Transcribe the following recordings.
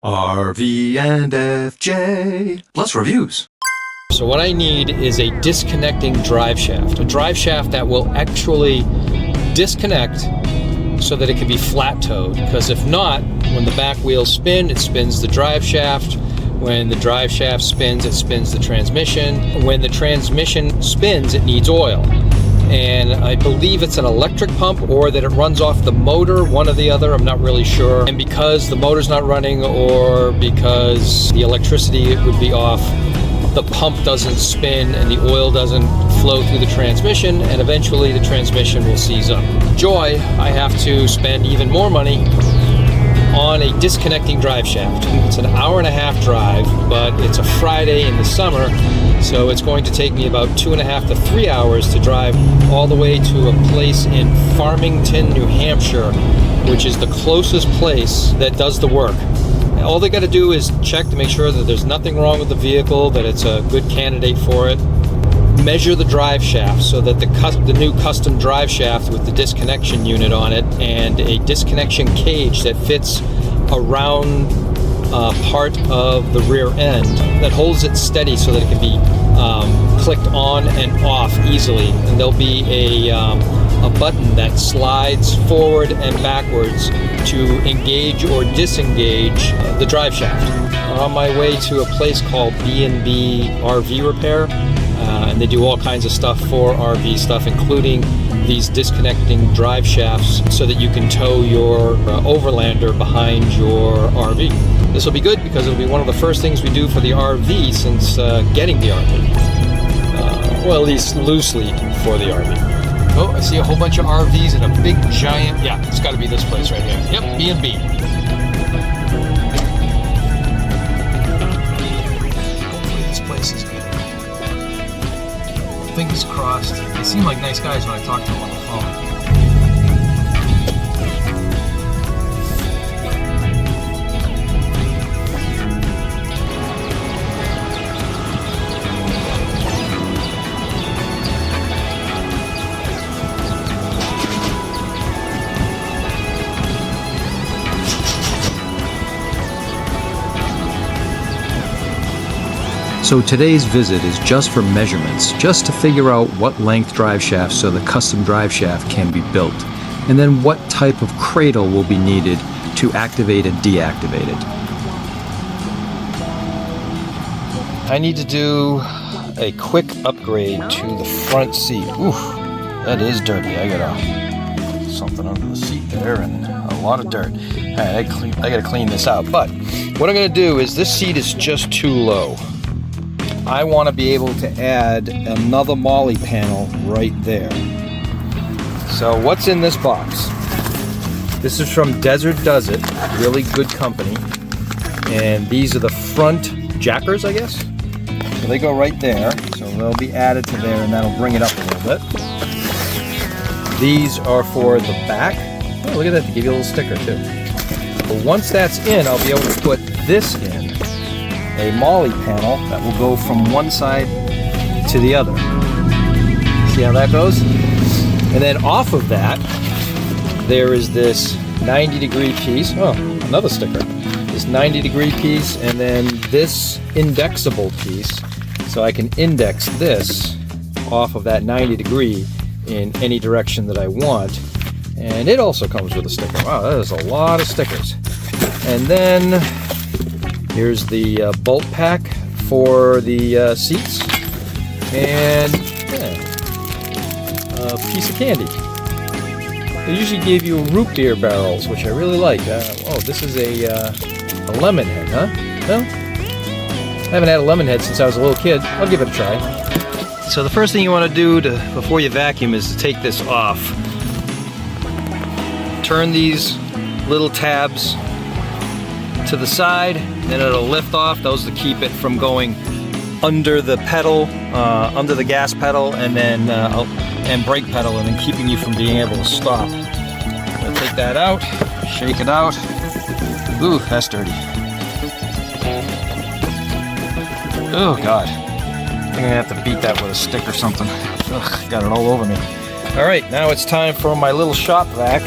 RV&FJ. Plus reviews. So what I need is a disconnecting drive shaft. A drive shaft that will actually disconnect so that it can be flat towed. Because if not, when the back wheels spin, it spins the drive shaft. When the drive shaft spins, it spins the transmission. When the transmission spins, it needs oil. And I believe it's an electric pump or that it runs off the motor, one or the other, I'm not really sure. And because the motor's not running or because the electricity would be off, the pump doesn't spin and the oil doesn't flow through the transmission, and eventually the transmission will seize up. Joy, I have to spend even more money on a disconnecting drive shaft. It's an hour-and-a-half drive, but it's a Friday in the summer, so it's going to take me about 2.5 to 3 hours to drive all the way to a place in Farmington, New Hampshire, which is the closest place that does the work. All they got to do is check to make sure that there's nothing wrong with the vehicle, that it's a good candidate for it. Measure the drive shaft so that the new custom drive shaft with the disconnection unit on it and a disconnection cage that fits around part of the rear end that holds it steady so that it can be clicked on and off easily. And there'll be a button that slides forward and backwards to engage or disengage the drive shaft. I'm on my way to a place called B&B RV Repair. And they do all kinds of stuff for RV stuff, including these disconnecting drive shafts so that you can tow your overlander behind your RV. This will be good because it'll be one of the first things we do for the RV since getting the RV. Well, at least loosely for the RV. Oh, I see a whole bunch of RVs and a big giant, yeah, it's got to be this place right here. Yep, B&B. Hopefully this place is good. Fingers crossed. They seem like nice guys when I talk to them on the phone. So today's visit is just for measurements, just to figure out what length drive shaft so the custom drive shaft can be built, and then what type of cradle will be needed to activate and deactivate it. I need to do a quick upgrade to the front seat. Oof, that is dirty. I got something under the seat there and a lot of dirt. All right, I gotta clean this out. But what I'm gonna do is this seat is just too low. I want to be able to add another Molle panel right there. So what's in this box? This is from Desert Does It, really good company. And these are the front jackers, I guess. So they go right there. So they'll be added to there and that'll bring it up a little bit. These are for the back. Oh, look at that, they give you a little sticker too. But once that's in, I'll be able to put this in. A Molle panel that will go from one side to the other. See how that goes? And then off of that, there is this 90-degree piece. Oh, another sticker. This 90-degree piece, and then this indexable piece. So I can index this off of that 90-degree in any direction that I want. And it also comes with a sticker. Wow, that is a lot of stickers. And then here's the bolt pack for the seats, and a piece of candy. They usually give you root beer barrels, which I really like. Oh, this is a lemon head, huh? Well, I haven't had a lemon head since I was a little kid. I'll give it a try. So the first thing you want to do before you vacuum is to take this off. Turn these little tabs to the side, then it'll lift off. Those to keep it from going under the pedal, under the gas pedal, and then and brake pedal, and then keeping you from being able to stop. I'll take that out, shake it out. Ooh, that's dirty. Oh God, I think I'm gonna have to beat that with a stick or something. Ugh, got it all over me. All right, now it's time for my little shop vac.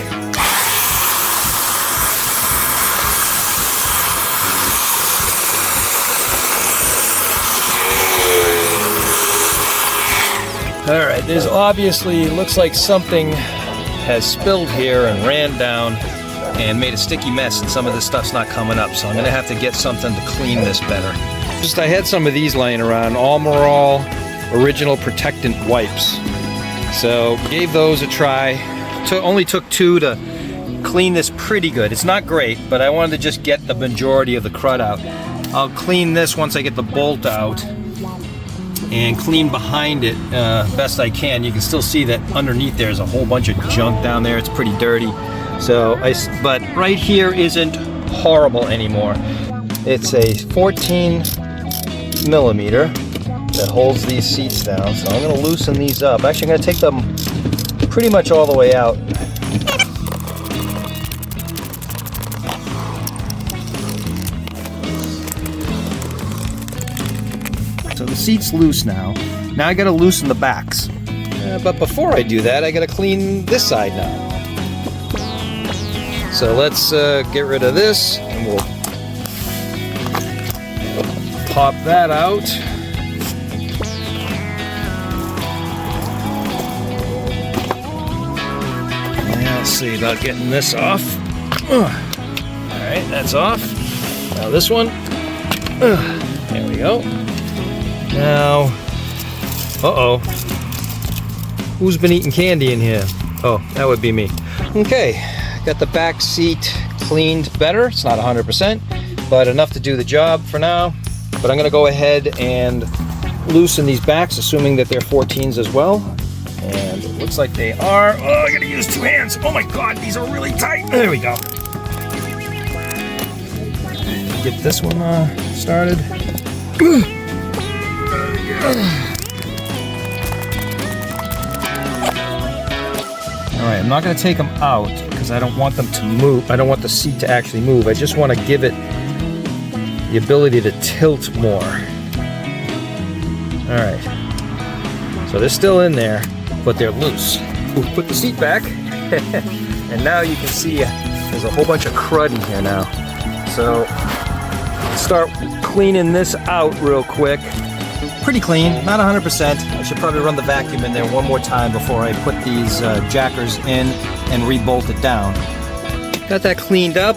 All right, there's obviously, looks like something has spilled here and ran down and made a sticky mess, and some of this stuff's not coming up, so I'm gonna have to get something to clean this better. I had some of these laying around, Almirall Original Protectant Wipes. So gave those a try. Only took 2 to clean this pretty good. It's not great, but I wanted to just get the majority of the crud out. I'll clean this once I get the bolt out and clean behind it best I can. You can still see that underneath there's a whole bunch of junk down there. It's pretty dirty. So, but right here isn't horrible anymore. It's a 14 millimeter that holds these seats down. So I'm gonna loosen these up. Actually, I'm gonna take them pretty much all the way out. So the seat's loose now. Now I gotta loosen the backs. But before I do that, I gotta clean this side now. So let's get rid of this, and we'll pop that out. Now let's see about getting this off. All right, that's off. Now this one. There we go. Now, uh-oh. Who's been eating candy in here? Oh, that would be me. Okay, got the back seat cleaned better. It's not 100%, but enough to do the job for now. But I'm gonna go ahead and loosen these backs, assuming that they're 14s as well. And it looks like they are. Oh, I gotta use 2 hands. Oh my God, these are really tight. There we go. Get this one started. Alright, I'm not going to take them out because I don't want them to move. I don't want the seat to actually move. I just want to give it the ability to tilt more. Alright. So they're still in there, but they're loose. We'll put the seat back. And now you can see there's a whole bunch of crud in here now. So start cleaning this out real quick. Pretty clean, not 100%. I should probably run the vacuum in there one more time before I put these jackers in and re-bolt it down. Got that cleaned up.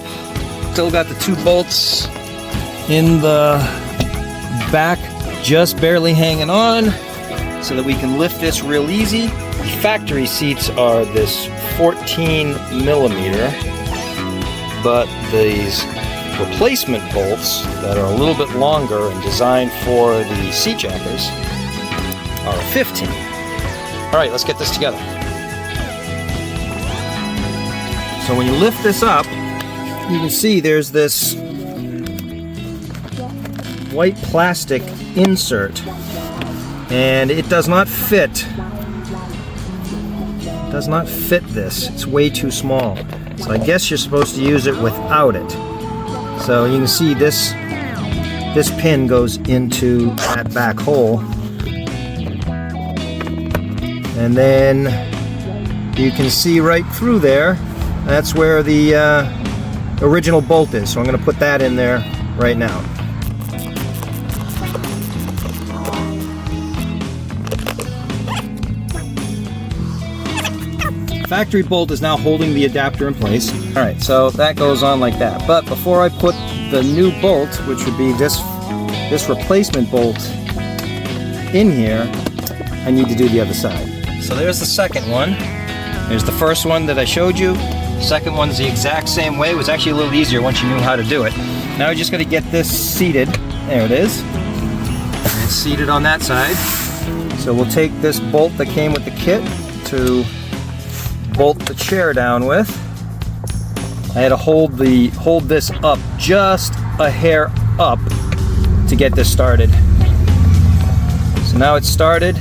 Still got the 2 bolts in the back, just barely hanging on so that we can lift this real easy. The factory seats are this 14 millimeter, but these replacement bolts that are a little bit longer and designed for the seat jackers are 15. All right, let's get this together. So when you lift this up, you can see there's this white plastic insert, and it does not fit. It does not fit this. It's way too small. So I guess you're supposed to use it without it. So you can see this pin goes into that back hole, and then you can see right through there, that's where the original bolt is. So I'm going to put that in there right now. Factory bolt is now holding the adapter in place. All right, so that goes on like that. But before I put the new bolt, which would be this replacement bolt in here, I need to do the other side. So there's the second one. There's the first one that I showed you. Second one's the exact same way. It was actually a little easier once you knew how to do it. Now we're just going to get this seated. There it is. It's seated on that side. So we'll take this bolt that came with the kit to bolt the chair down with. I had to hold this up just a hair up to get this started. So now it's started,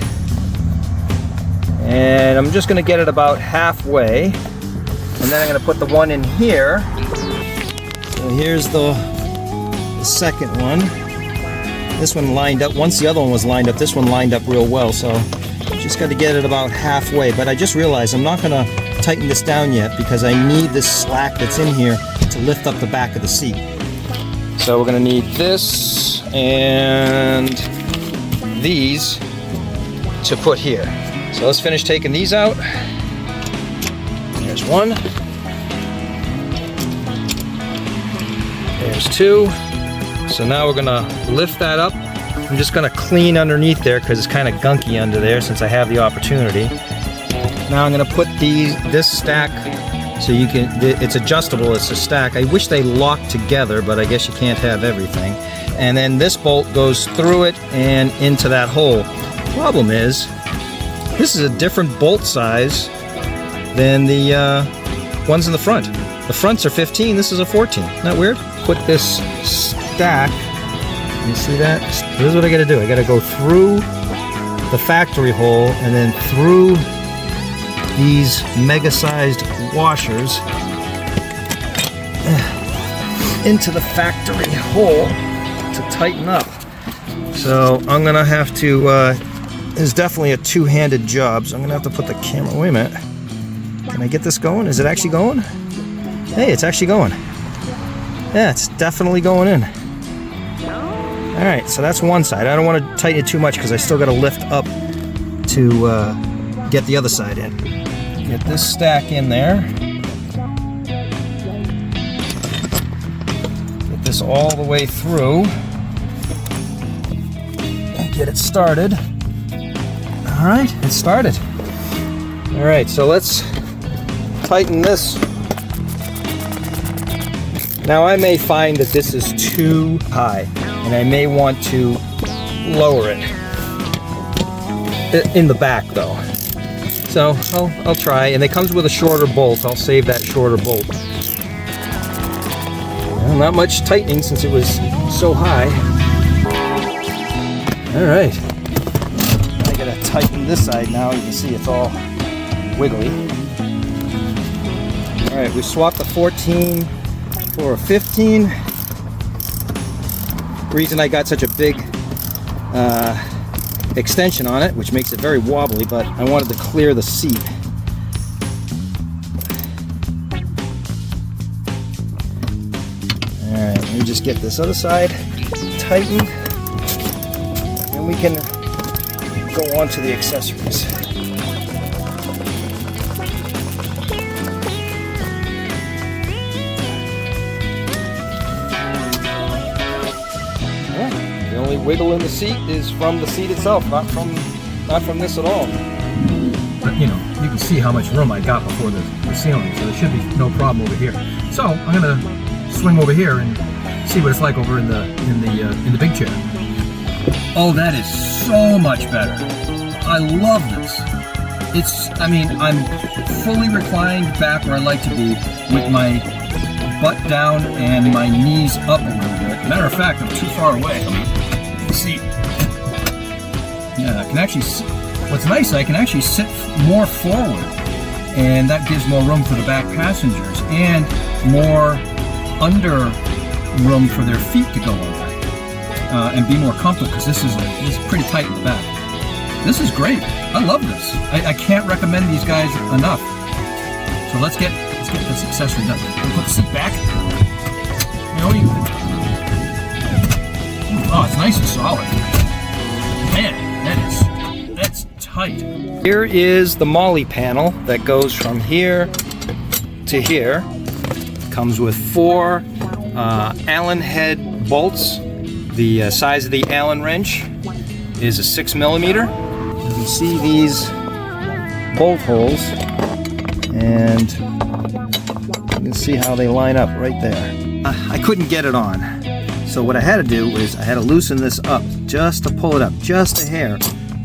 and I'm just going to get it about halfway, and then I'm going to put the one in here. So here's the second one. This one lined up. Once the other one was lined up, this one lined up real well, so just got to get it about halfway. But I just realized I'm not going to tighten this down yet because I need this slack that's in here to lift up the back of the seat. So we're going to need this and these to put here. So let's finish taking these out. There's one. There's two. So now we're gonna lift that up. I'm just gonna clean underneath there because it's kind of gunky under there since I have the opportunity. Now I'm gonna put this stack so you can, it's adjustable, it's a stack. I wish they locked together, but I guess you can't have everything. And then this bolt goes through it and into that hole. Problem is, this is a different bolt size than the ones in the front. The fronts are 15, this is a 14. Isn't that weird? Put this stack, you see that? This is what I gotta do. I gotta go through the factory hole and then through these mega-sized washers into the factory hole to tighten up. So I'm gonna have to, it's definitely a two-handed job, so I'm gonna have to put the camera, wait a minute. Can I get this going? Is it actually going? Hey, it's actually going. Yeah, it's definitely going in. All right, so that's one side. I don't want to tighten it too much because I still got to lift up to get the other side in. Get this stack in there. Get this all the way through. And get it started. All right, it's started. All right, so let's tighten this. Now I may find that this is too high and I may want to lower it in the back though. So I'll try, and it comes with a shorter bolt. I'll save that shorter bolt. Well, not much tightening since it was so high. All right, I gotta tighten this side now. You can see it's all wiggly. All right, we swapped the 14 for a 15. The reason I got such a big extension on it, which makes it very wobbly, but I wanted to clear the seat. Alright, let me just get this other side tightened, and we can go on to the accessories. The only wiggle in the seat is from the seat itself, not from this at all. But you know, you can see how much room I got before the ceiling, so there should be no problem over here. So I'm gonna swing over here and see what it's like over in the big chair. Oh, that is so much better. I love this. I mean, I'm fully reclined back where I like to be with my butt down and my knees up a little bit. Matter of fact, I'm too far away. See, yeah, I can actually, what's nice, I can actually sit more forward, and that gives more room for the back passengers and more under room for their feet to go under and be more comfortable, because this is pretty tight in the back. This is great. I love this. I can't recommend these guys enough. So let's get this accessory done. Put the seat back. Oh, it's nice and solid. Man, that's tight. Here is the Molle panel that goes from here to here. Comes with 4 Allen head bolts. The size of the Allen wrench is a 6mm. You can see these bolt holes, and you can see how they line up right there. I couldn't get it on. So what I had to do is I had to loosen this up just to pull it up, just a hair,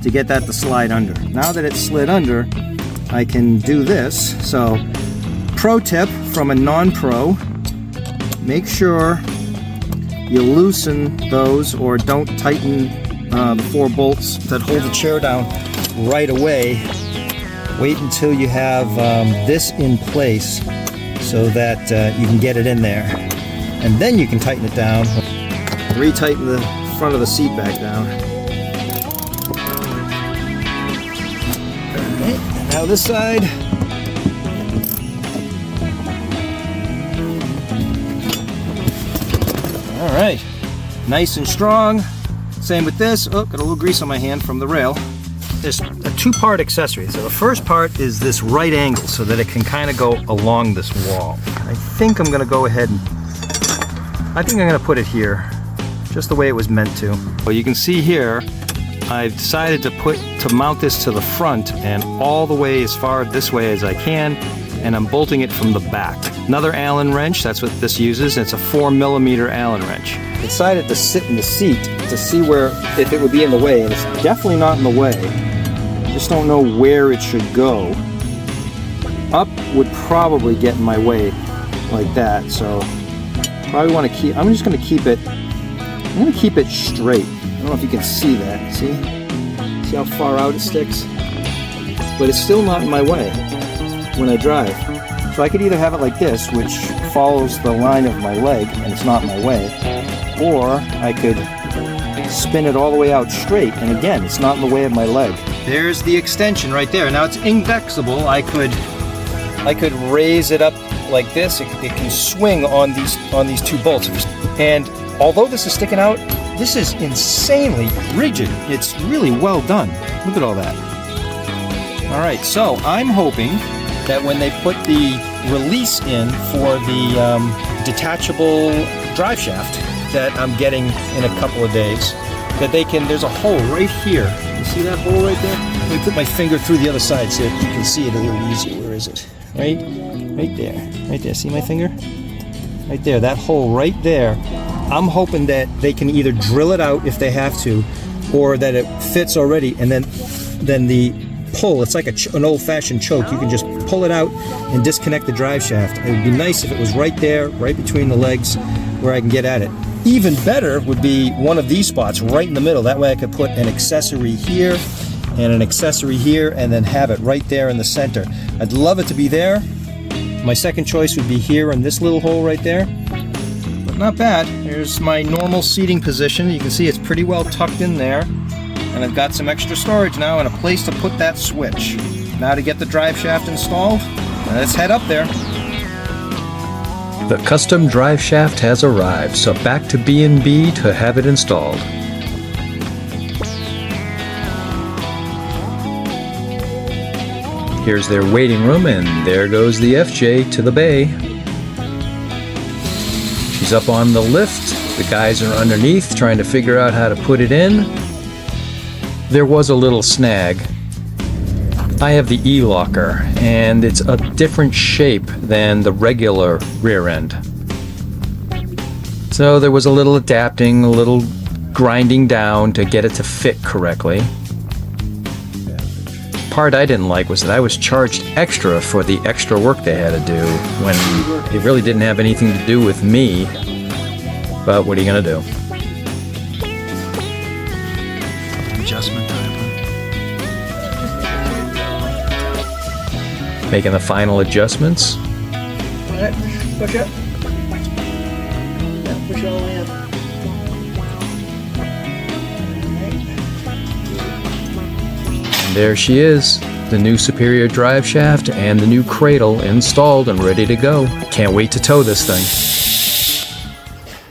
to get that to slide under. Now that it's slid under, I can do this. So, pro tip from a non-pro, make sure you loosen those, or don't tighten the 4 bolts that hold the chair down right away. Wait until you have this in place so that you can get it in there. And then you can tighten it down. Retighten the front of the seat back down. Alright, now this side. Alright, nice and strong. Same with this. Oh, got a little grease on my hand from the rail. there's a two-part accessory. So the first part is this right angle so that it can kind of go along this wall. I think I'm going to go ahead and I think I'm going to put it here just the way it was meant to. Well, you can see here I've decided to mount this to the front and all the way as far this way as I can, and I'm bolting it from the back. Another Allen wrench, that's what this uses. It's a 4mm Allen wrench. I decided to sit in the seat to see if it would be in the way, and it's definitely not in the way. I just don't know where it should go. Up would probably get in my way like that, so probably want to keep, I'm just going to keep it, I'm going to keep it straight. I don't know if you can see that, see how far out it sticks? But it's still not in my way when I drive. So I could either have it like this, which follows the line of my leg and it's not in my way, or I could spin it all the way out straight, and again, it's not in the way of my leg. There's the extension right there. Now it's indexable. I could raise it up like this. It can swing on these two bolts. And although this is sticking out, this is insanely rigid. It's really well done. Look at all that. All right, so I'm hoping that when they put the release in for the detachable drive shaft that I'm getting in a couple of days, that they can, there's a hole right here. You see that hole right there? Let me put my finger through the other side so that you can see it a little easier. Where is it? Right there. See my finger? Right there, that hole right there. I'm hoping that they can either drill it out if they have to, or that it fits already, and then the pull, it's like an old-fashioned choke. You can just pull it out and disconnect the drive shaft. It would be nice if it was right there, right between the legs, where I can get at it. Even better would be one of these spots right in the middle. That way I could put an accessory here and an accessory here, and then have it right there in the center. I'd love it to be there. My second choice would be here in this little hole right there. But not bad. Here's my normal seating position. You can see it's pretty well tucked in there. And I've got some extra storage now and a place to put that switch. Now to get the drive shaft installed, let's head up there. The custom drive shaft has arrived, so back to B&B to have it installed. Here's their waiting room, and there goes the FJ to the bay. She's up on the lift. The guys are underneath trying to figure out how to put it in. There was a little snag. I have the E-locker, and it's a different shape than the regular rear end. So there was a little adapting, a little grinding down to get it to fit correctly. Part I didn't like was that I was charged extra for the extra work they had to do when it really didn't have anything to do with me. But what are you gonna do? Adjustment time. Making the final adjustments. Alright, push up. Yeah, push all the way up. And there she is, the new Superior drive shaft and the new cradle installed and ready to go. Can't wait to tow this thing.